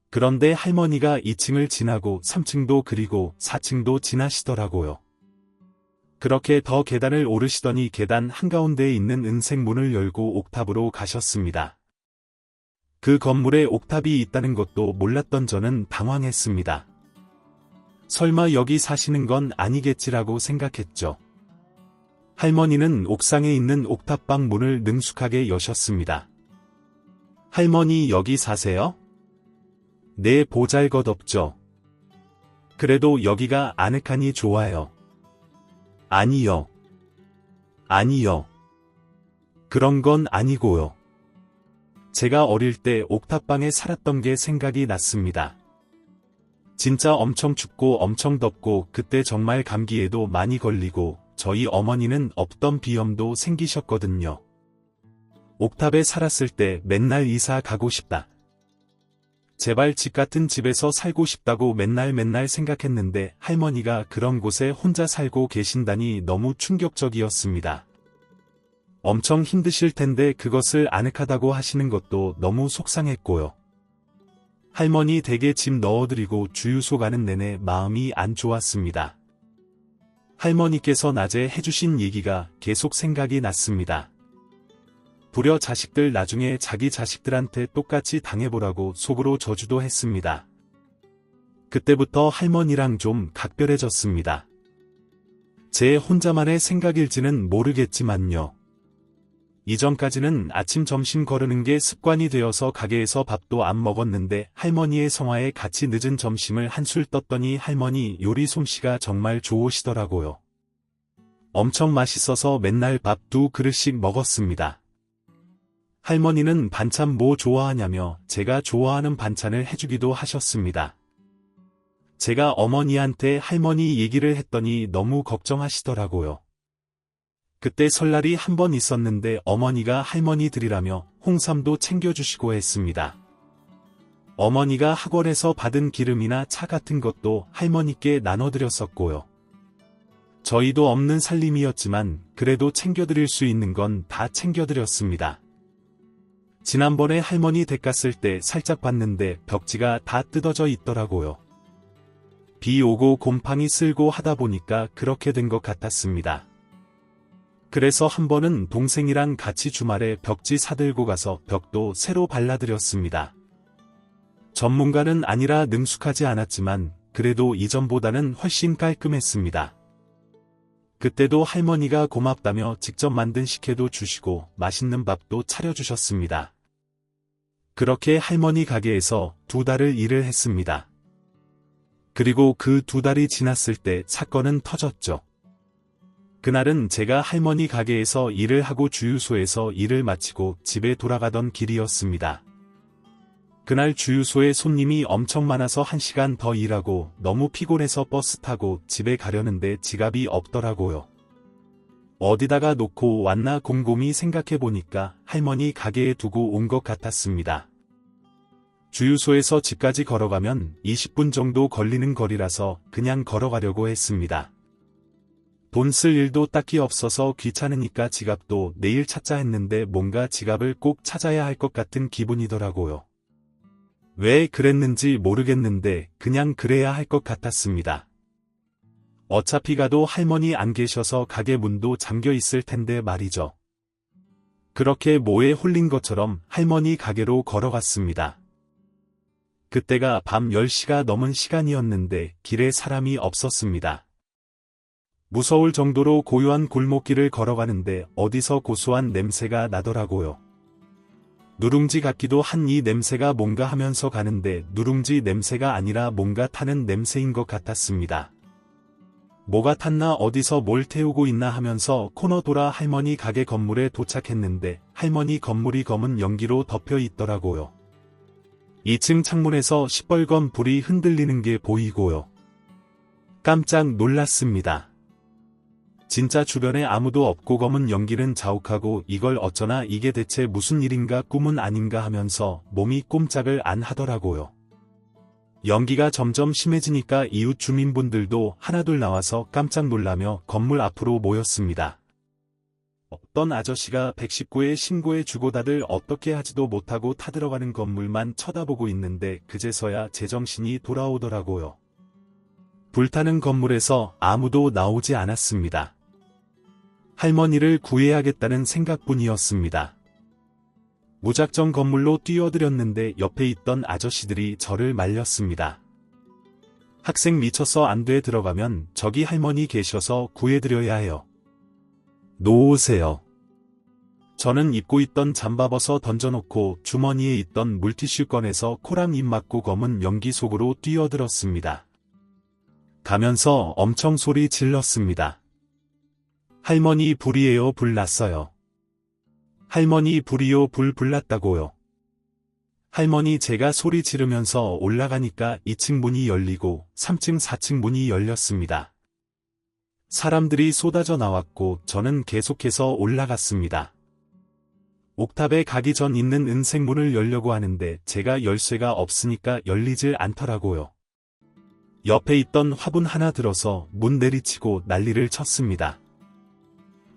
그런데 할머니가 2층을 지나고 3층도 그리고 4층도 지나시더라고요. 그렇게 더 계단을 오르시더니 계단 한가운데에 있는 은색 문을 열고 옥탑으로 가셨습니다. 그 건물에 옥탑이 있다는 것도 몰랐던 저는 당황했습니다. 설마 여기 사시는 건 아니겠지라고 생각했죠. 할머니는 옥상에 있는 옥탑방 문을 능숙하게 여셨습니다. 할머니 여기 사세요? 네, 보잘것없죠. 그래도 여기가 아늑하니 좋아요. 아니요. 아니요. 그런 건 아니고요. 제가 어릴 때 옥탑방에 살았던 게 생각이 났습니다. 진짜 엄청 춥고 엄청 덥고 그때 정말 감기에도 많이 걸리고 저희 어머니는 없던 비염도 생기셨거든요. 옥탑에 살았을 때 맨날 이사 가고 싶다. 제발 집 같은 집에서 살고 싶다고 맨날 생각했는데 할머니가 그런 곳에 혼자 살고 계신다니 너무 충격적이었습니다. 엄청 힘드실 텐데 그것을 아늑하다고 하시는 것도 너무 속상했고요. 할머니 댁에 집 넣어드리고 주유소 가는 내내 마음이 안 좋았습니다. 할머니께서 낮에 해주신 얘기가 계속 생각이 났습니다. 부려 자식들 나중에 자기 자식들한테 똑같이 당해보라고 속으로 저주도 했습니다. 그때부터 할머니랑 좀 각별해졌습니다. 제 혼자만의 생각일지는 모르겠지만요. 이전까지는 아침 점심 거르는 게 습관이 되어서 가게에서 밥도 안 먹었는데 할머니의 성화에 같이 늦은 점심을 한술 떴더니 할머니 요리 솜씨가 정말 좋으시더라고요. 엄청 맛있어서 맨날 밥 2그릇씩 먹었습니다. 할머니는 반찬 뭐 좋아하냐며 제가 좋아하는 반찬을 해주기도 하셨습니다. 제가 어머니한테 할머니 얘기를 했더니 너무 걱정하시더라고요. 그때 설날이 한 번 있었는데 어머니가 할머니 드리라며 홍삼도 챙겨주시고 했습니다. 어머니가 학원에서 받은 기름이나 차 같은 것도 할머니께 나눠드렸었고요. 저희도 없는 살림이었지만 그래도 챙겨드릴 수 있는 건 다 챙겨드렸습니다. 지난번에 할머니 댁 갔을 때 살짝 봤는데 벽지가 다 뜯어져 있더라고요. 비 오고 곰팡이 쓸고 하다 보니까 그렇게 된 것 같았습니다. 그래서 한 번은 동생이랑 같이 주말에 벽지 사들고 가서 벽도 새로 발라드렸습니다. 전문가는 아니라 능숙하지 않았지만 그래도 이전보다는 훨씬 깔끔했습니다. 그때도 할머니가 고맙다며 직접 만든 식혜도 주시고 맛있는 밥도 차려주셨습니다. 그렇게 할머니 가게에서 2달을 일을 했습니다. 그리고 그 2달이 지났을 때 사건은 터졌죠. 그날은 제가 할머니 가게에서 일을 하고 주유소에서 일을 마치고 집에 돌아가던 길이었습니다. 그날 주유소에 손님이 엄청 많아서 1시간 더 일하고 너무 피곤해서 버스 타고 집에 가려는데 지갑이 없더라고요. 어디다가 놓고 왔나 곰곰이 생각해보니까 할머니 가게에 두고 온 것 같았습니다. 주유소에서 집까지 걸어가면 20분 정도 걸리는 거리라서 그냥 걸어가려고 했습니다. 돈 쓸 일도 딱히 없어서 귀찮으니까 지갑도 내일 찾자 했는데 뭔가 지갑을 꼭 찾아야 할 것 같은 기분이더라고요. 왜 그랬는지 모르겠는데 그냥 그래야 할 것 같았습니다. 어차피 가도 할머니 안 계셔서 가게 문도 잠겨 있을 텐데 말이죠. 그렇게 뭐에 홀린 것처럼 할머니 가게로 걸어갔습니다. 그때가 밤 10시가 넘은 시간이었는데 길에 사람이 없었습니다. 무서울 정도로 고요한 골목길을 걸어가는데 어디서 고소한 냄새가 나더라고요. 누룽지 같기도 한 이 냄새가 뭔가 하면서 가는데 누룽지 냄새가 아니라 뭔가 타는 냄새인 것 같았습니다. 뭐가 탔나 어디서 뭘 태우고 있나 하면서 코너 돌아 할머니 가게 건물에 도착했는데 할머니 건물이 검은 연기로 덮여 있더라고요. 2층 창문에서 시뻘건 불이 흔들리는 게 보이고요. 깜짝 놀랐습니다. 진짜 주변에 아무도 없고 검은 연기는 자욱하고 이걸 어쩌나 이게 대체 무슨 일인가 꿈은 아닌가 하면서 몸이 꼼짝을 안 하더라고요. 연기가 점점 심해지니까 이웃 주민분들도 하나둘 나와서 깜짝 놀라며 건물 앞으로 모였습니다. 어떤 아저씨가 119에 신고해주고 다들 어떻게 하지도 못하고 타들어가는 건물만 쳐다보고 있는데 그제서야 제정신이 돌아오더라고요. 불타는 건물에서 아무도 나오지 않았습니다. 할머니를 구해야겠다는 생각뿐이었습니다. 무작정 건물로 뛰어들었는데 옆에 있던 아저씨들이 저를 말렸습니다. 학생 미쳐서 안 돼 들어가면 저기 할머니 계셔서 구해드려야 해요. 놓으세요. 저는 입고 있던 잠바벗어 던져놓고 주머니에 있던 물티슈 꺼내서 코랑 입 막고 검은 연기 속으로 뛰어들었습니다. 가면서 엄청 소리 질렀습니다. 할머니 불이에요. 불 났어요. 할머니 불이요. 불 났다고요. 할머니 제가 소리 지르면서 올라가니까 2층 문이 열리고 3층 4층 문이 열렸습니다. 사람들이 쏟아져 나왔고 저는 계속해서 올라갔습니다. 옥탑에 가기 전 있는 은색 문을 열려고 하는데 제가 열쇠가 없으니까 열리질 않더라고요. 옆에 있던 화분 하나 들어서 문 내리치고 난리를 쳤습니다.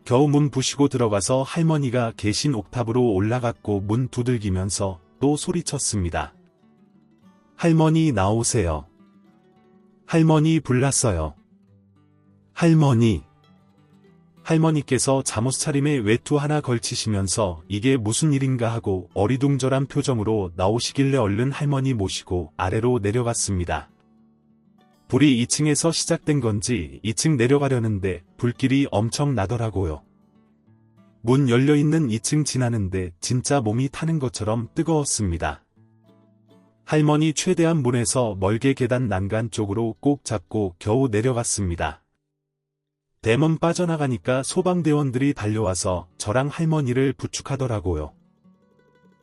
겨우 문 부시고 들어가서 할머니가 계신 옥탑으로 올라갔고 문 두들기면서 또 소리쳤습니다. 할머니 나오세요. 할머니 불났어요. 할머니. 할머니께서 잠옷 차림에 외투 하나 걸치시면서 이게 무슨 일인가 하고 어리둥절한 표정으로 나오시길래 얼른 할머니 모시고 아래로 내려갔습니다. 불이 2층에서 시작된 건지 2층 내려가려는데 불길이 엄청 나더라고요. 문 열려있는 2층 지나는데 진짜 몸이 타는 것처럼 뜨거웠습니다. 할머니 최대한 문에서 멀게 계단 난간 쪽으로 꼭 잡고 겨우 내려갔습니다. 대문 빠져나가니까 소방대원들이 달려와서 저랑 할머니를 부축하더라고요.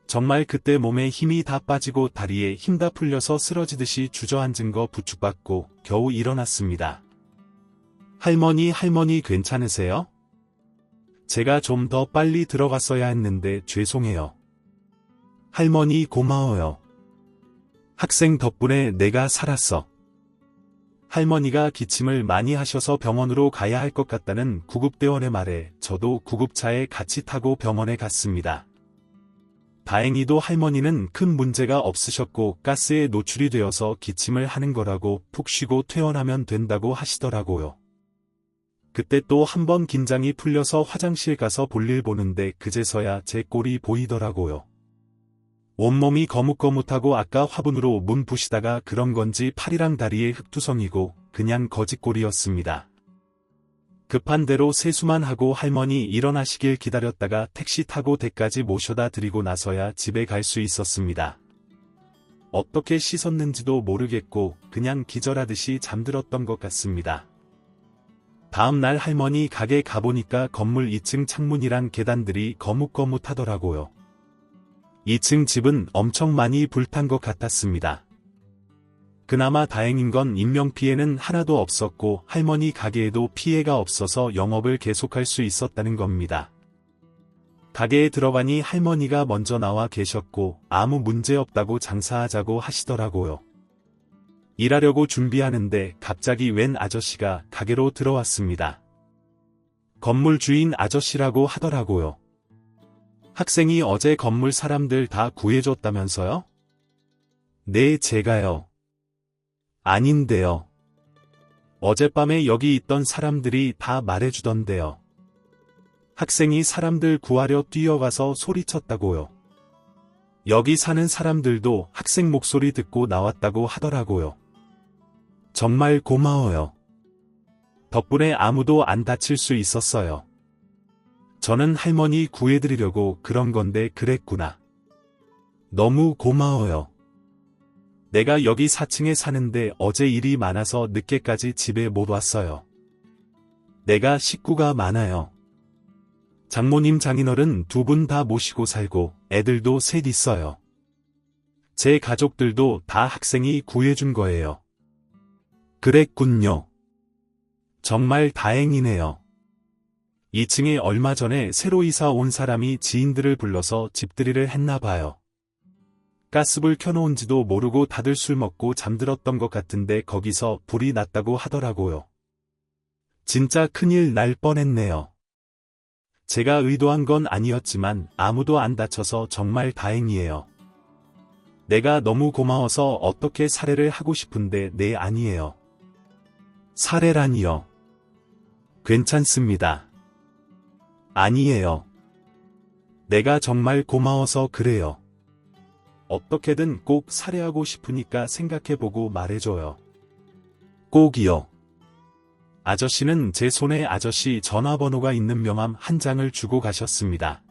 정말 그때 몸에 힘이 다 빠지고 다리에 힘 다 풀려서 쓰러지듯이 주저앉은 거 부축받고 겨우 일어났습니다. 할머니 괜찮으세요? 제가 좀 더 빨리 들어갔어야 했는데 죄송해요. 할머니 고마워요. 학생 덕분에 내가 살았어. 할머니가 기침을 많이 하셔서 병원으로 가야 할 것 같다는 구급대원의 말에 저도 구급차에 같이 타고 병원에 갔습니다. 다행히도 할머니는 큰 문제가 없으셨고 가스에 노출이 되어서 기침을 하는 거라고 푹 쉬고 퇴원하면 된다고 하시더라고요. 그때 또 한 번 긴장이 풀려서 화장실 가서 볼일 보는데 그제서야 제 꼴이 보이더라고요. 온몸이 거뭇거뭇하고 아까 화분으로 문 부시다가 그런 건지 팔이랑 다리에 흙투성이고 그냥 거짓골이었습니다. 급한 대로 세수만 하고 할머니 일어나시길 기다렸다가 택시 타고 댁까지 모셔다 드리고 나서야 집에 갈 수 있었습니다. 어떻게 씻었는지도 모르겠고 그냥 기절하듯이 잠들었던 것 같습니다. 다음 날 할머니 가게 가보니까 건물 2층 창문이랑 계단들이 거뭇거뭇하더라고요. 2층 집은 엄청 많이 불탄 것 같았습니다. 그나마 다행인 건 인명피해는 하나도 없었고 할머니 가게에도 피해가 없어서 영업을 계속할 수 있었다는 겁니다. 가게에 들어가니 할머니가 먼저 나와 계셨고 아무 문제 없다고 장사하자고 하시더라고요. 일하려고 준비하는데 갑자기 웬 아저씨가 가게로 들어왔습니다. 건물 주인 아저씨라고 하더라고요. 학생이 어제 건물 사람들 다 구해줬다면서요? 네, 제가요. 아닌데요. 어젯밤에 여기 있던 사람들이 다 말해주던데요. 학생이 사람들 구하려 뛰어가서 소리쳤다고요. 여기 사는 사람들도 학생 목소리 듣고 나왔다고 하더라고요. 정말 고마워요. 덕분에 아무도 안 다칠 수 있었어요. 저는 할머니 구해드리려고 그런 건데 그랬구나. 너무 고마워요. 내가 여기 4층에 사는데 어제 일이 많아서 늦게까지 집에 못 왔어요. 내가 식구가 많아요. 장모님 장인어른 2분 다 모시고 살고 애들도 셋 있어요. 제 가족들도 다 학생이 구해준 거예요. 그랬군요. 정말 다행이네요. 2층에 얼마 전에 새로 이사 온 사람이 지인들을 불러서 집들이를 했나 봐요. 가스불 켜놓은지도 모르고 다들 술 먹고 잠들었던 것 같은데 거기서 불이 났다고 하더라고요. 진짜 큰일 날 뻔했네요. 제가 의도한 건 아니었지만 아무도 안 다쳐서 정말 다행이에요. 내가 너무 고마워서 어떻게 살해를 하고 싶은데 네 아니에요. 살해라니요. 괜찮습니다. 아니에요. 내가 정말 고마워서 그래요. 어떻게든 꼭 살해하고 싶으니까 생각해보고 말해줘요. 꼭이요. 아저씨는 제 손에 아저씨 전화번호가 있는 명함 한 장을 주고 가셨습니다.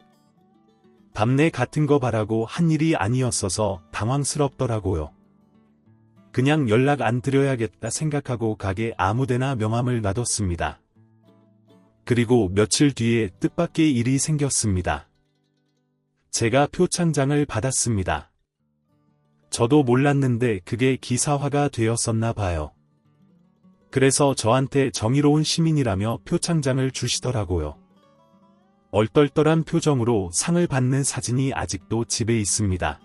답례 같은 거 바라고 한 일이 아니었어서 당황스럽더라고요. 그냥 연락 안 드려야겠다 생각하고 가게 아무데나 명함을 놔뒀습니다. 그리고 며칠 뒤에 뜻밖의 일이 생겼습니다. 제가 표창장을 받았습니다. 저도 몰랐는데 그게 기사화가 되었었나 봐요. 그래서 저한테 정의로운 시민이라며 표창장을 주시더라고요. 얼떨떨한 표정으로 상을 받는 사진이 아직도 집에 있습니다.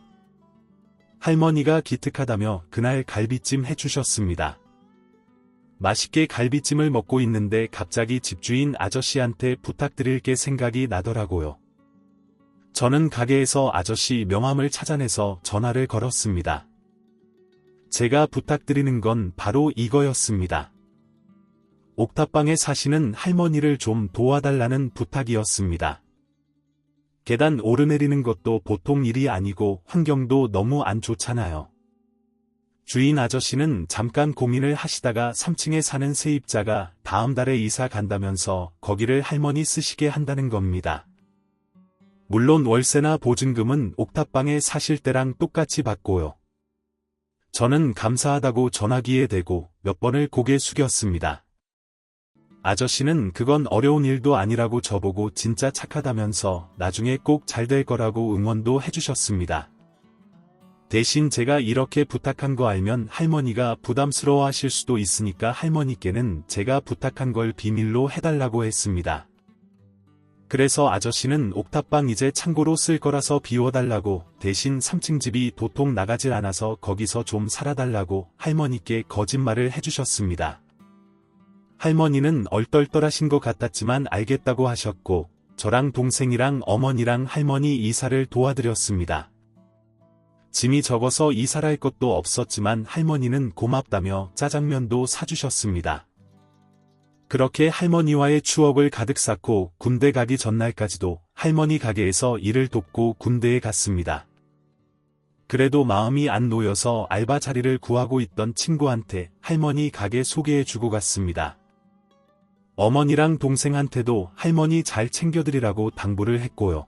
할머니가 기특하다며 그날 갈비찜 해주셨습니다. 맛있게 갈비찜을 먹고 있는데 갑자기 집주인 아저씨한테 부탁드릴 게 생각이 나더라고요. 저는 가게에서 아저씨 명함을 찾아내서 전화를 걸었습니다. 제가 부탁드리는 건 바로 이거였습니다. 옥탑방에 사시는 할머니를 좀 도와달라는 부탁이었습니다. 계단 오르내리는 것도 보통 일이 아니고 환경도 너무 안 좋잖아요. 주인 아저씨는 잠깐 고민을 하시다가 3층에 사는 세입자가 다음 달에 이사 간다면서 거기를 할머니 쓰시게 한다는 겁니다. 물론 월세나 보증금은 옥탑방에 사실 때랑 똑같이 받고요. 저는 감사하다고 전화기에 대고 몇 번을 고개 숙였습니다. 아저씨는 그건 어려운 일도 아니라고 저보고 진짜 착하다면서 나중에 꼭 잘 될 거라고 응원도 해주셨습니다. 대신 제가 이렇게 부탁한 거 알면 할머니가 부담스러워 하실 수도 있으니까 할머니께는 제가 부탁한 걸 비밀로 해달라고 했습니다. 그래서 아저씨는 옥탑방 이제 창고로 쓸 거라서 비워달라고, 대신 3층 집이 도통 나가질 않아서 거기서 좀 살아달라고 할머니께 거짓말을 해주셨습니다. 할머니는 얼떨떨하신 것 같았지만 알겠다고 하셨고, 저랑 동생이랑 어머니랑 할머니 이사를 도와드렸습니다. 짐이 적어서 이사를 할 것도 없었지만 할머니는 고맙다며 짜장면도 사주셨습니다. 그렇게 할머니와의 추억을 가득 쌓고 군대 가기 전날까지도 할머니 가게에서 일을 돕고 군대에 갔습니다. 그래도 마음이 안 놓여서 알바 자리를 구하고 있던 친구한테 할머니 가게 소개해주고 갔습니다. 어머니랑 동생한테도 할머니 잘 챙겨드리라고 당부를 했고요.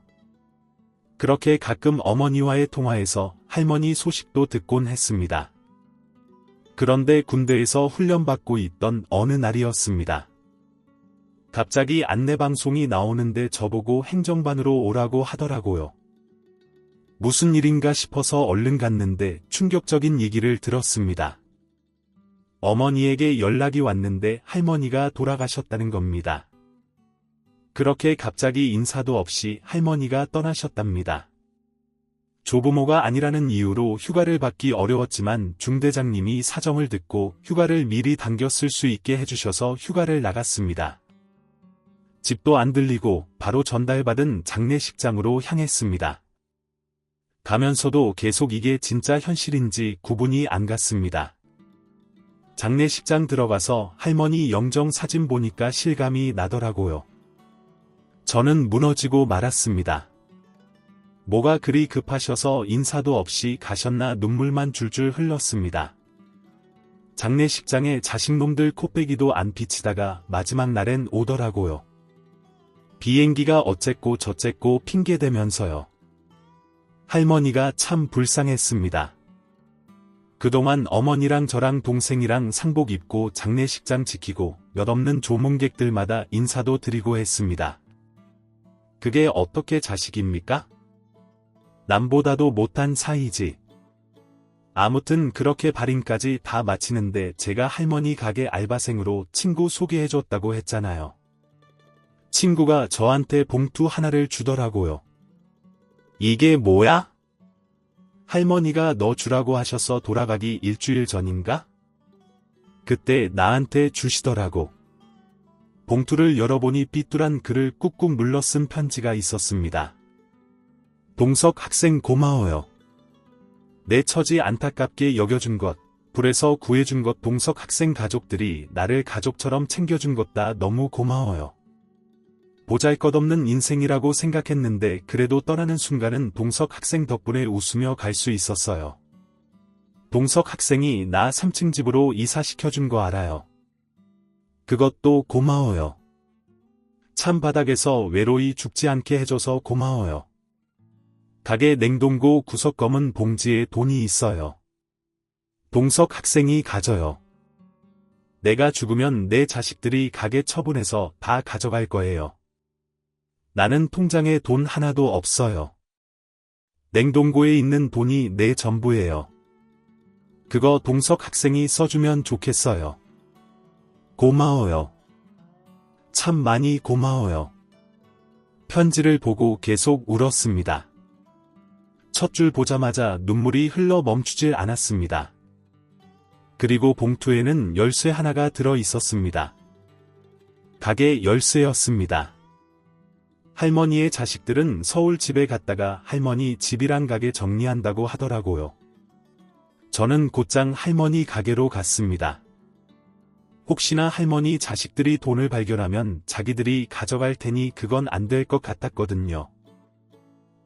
그렇게 가끔 어머니와의 통화에서 할머니 소식도 듣곤 했습니다. 그런데 군대에서 훈련받고 있던 어느 날이었습니다. 갑자기 안내방송이 나오는데 저보고 행정반으로 오라고 하더라고요. 무슨 일인가 싶어서 얼른 갔는데 충격적인 얘기를 들었습니다. 어머니에게 연락이 왔는데 할머니가 돌아가셨다는 겁니다. 그렇게 갑자기 인사도 없이 할머니가 떠나셨답니다. 조부모가 아니라는 이유로 휴가를 받기 어려웠지만 중대장님이 사정을 듣고 휴가를 미리 당겨 쓸 수 있게 해주셔서 휴가를 나갔습니다. 집도 안 들리고 바로 전달받은 장례식장으로 향했습니다. 가면서도 계속 이게 진짜 현실인지 구분이 안 갔습니다. 장례식장 들어가서 할머니 영정 사진 보니까 실감이 나더라고요. 저는 무너지고 말았습니다. 뭐가 그리 급하셔서 인사도 없이 가셨나 눈물만 줄줄 흘렀습니다. 장례식장에 자식놈들 코빼기도 안 비치다가 마지막 날엔 오더라고요. 비행기가 어쨌고 저쨌고 핑계대면서요. 할머니가 참 불쌍했습니다. 그동안 어머니랑 저랑 동생이랑 상복 입고 장례식장 지키고 몇 없는 조문객들마다 인사도 드리고 했습니다. 그게 어떻게 자식입니까? 남보다도 못한 사이지. 아무튼 그렇게 발인까지 다 마치는데 제가 할머니 가게 알바생으로 친구 소개해줬다고 했잖아요. 친구가 저한테 봉투 하나를 주더라고요. 이게 뭐야? 할머니가 너 주라고 하셔서 돌아가기 일주일 전인가? 그때 나한테 주시더라고. 봉투를 열어보니 삐뚤한 글을 꾹꾹 눌러 쓴 편지가 있었습니다. 동석 학생 고마워요. 내 처지 안타깝게 여겨준 것, 불에서 구해준 것, 동석 학생 가족들이 나를 가족처럼 챙겨준 것 다 너무 고마워요. 보잘것없는 인생이라고 생각했는데 그래도 떠나는 순간은 동석 학생 덕분에 웃으며 갈 수 있었어요. 동석 학생이 나 3층 집으로 이사시켜준 거 알아요. 그것도 고마워요. 참 바닥에서 외로이 죽지 않게 해줘서 고마워요. 가게 냉동고 구석 검은 봉지에 돈이 있어요. 동석 학생이 가져요. 내가 죽으면 내 자식들이 가게 처분해서 다 가져갈 거예요. 나는 통장에 돈 하나도 없어요. 냉동고에 있는 돈이 내 전부예요. 그거 동석 학생이 써주면 좋겠어요. 고마워요. 참 많이 고마워요. 편지를 보고 계속 울었습니다. 첫 줄 보자마자 눈물이 흘러 멈추질 않았습니다. 그리고 봉투에는 열쇠 하나가 들어 있었습니다. 가게 열쇠였습니다. 할머니의 자식들은 서울 집에 갔다가 할머니 집이랑 가게 정리한다고 하더라고요. 저는 곧장 할머니 가게로 갔습니다. 혹시나 할머니 자식들이 돈을 발견하면 자기들이 가져갈 테니 그건 안 될 것 같았거든요.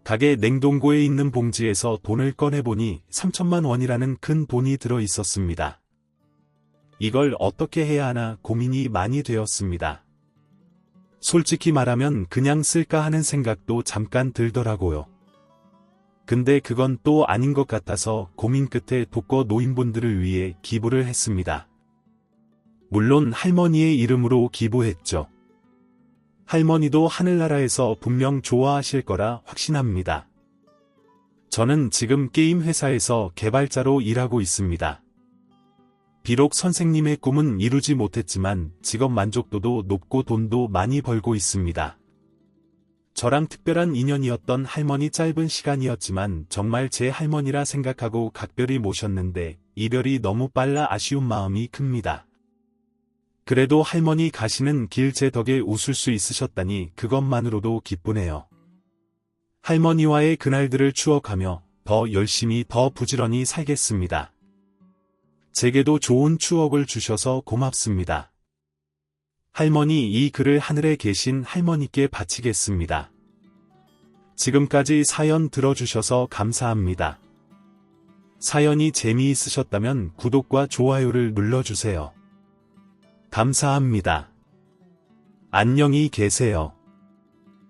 가게 냉동고에 있는 봉지에서 돈을 꺼내보니 3천만 원이라는 큰 돈이 들어 있었습니다. 이걸 어떻게 해야 하나 고민이 많이 되었습니다. 솔직히 말하면 그냥 쓸까 하는 생각도 잠깐 들더라고요. 근데 그건 또 아닌 것 같아서 고민 끝에 독거 노인분들을 위해 기부를 했습니다. 물론 할머니의 이름으로 기부했죠. 할머니도 하늘나라에서 분명 좋아하실 거라 확신합니다. 저는 지금 게임 회사에서 개발자로 일하고 있습니다. 비록 선생님의 꿈은 이루지 못했지만 직업 만족도도 높고 돈도 많이 벌고 있습니다. 저랑 특별한 인연이었던 할머니 짧은 시간이었지만 정말 제 할머니라 생각하고 각별히 모셨는데 이별이 너무 빨라 아쉬운 마음이 큽니다. 그래도 할머니 가시는 길 제 덕에 웃을 수 있으셨다니 그것만으로도 기쁘네요. 할머니와의 그날들을 추억하며 더 열심히 더 부지런히 살겠습니다. 제게도 좋은 추억을 주셔서 고맙습니다. 할머니 이 글을 하늘에 계신 할머니께 바치겠습니다. 지금까지 사연 들어주셔서 감사합니다. 사연이 재미있으셨다면 구독과 좋아요를 눌러주세요. 감사합니다. 안녕히 계세요.